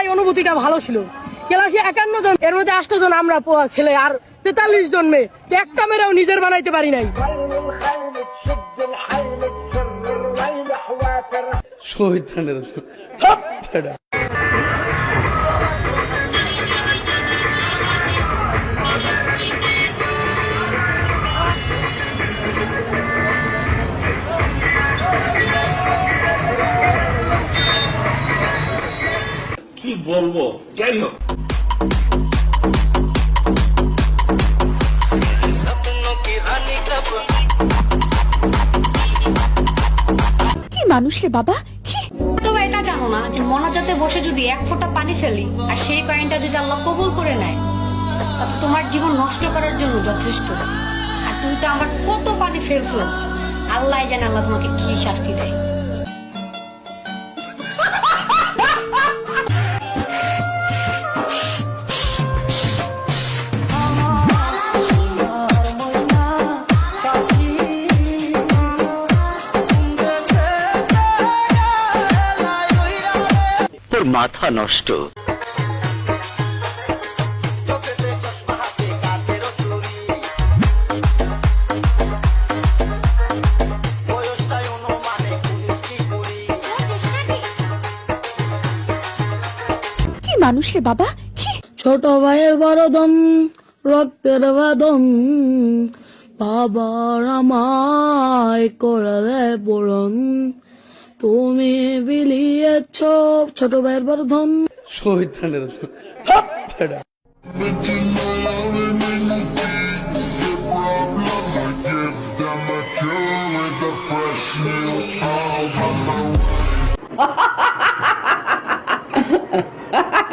ওটাই অনুভূতিটা ভালো ছিল। ক্লাসে 51 জন, এর মধ্যে 8 জন আমরা ছেলে আর 43 জন মেয়ে, একটা মেয়েও নিজের বানাইতে পারি নাই। কি বলবো, যাই হোক। কি মানুষ রে বাবা। তো এটা জানো না যে মোনাজাতে বসে যদি 1 ফোঁটা পানি ফেলি আর সেই পানিটা যদি আল্লাহ কবুল করে নেয়, তাতে তোমার জীবন নষ্ট করার জন্য যথেষ্ট। আর তুমি তো আমার কত পানি ফেলছো, আল্লাহ জানে আল্লাহ তোমাকে কি শাস্তি দেয়। তোর মাথা নষ্ট। কি মানুষ রে বাবা। ছোট ভাইয়ের বড় দম, রক্তের বাদম, বাবার আমায় করে পূরণ, তুমি বিলিয়েছ ছোট ভাইয়ের বড় ধন। Ha ha ha ha ha!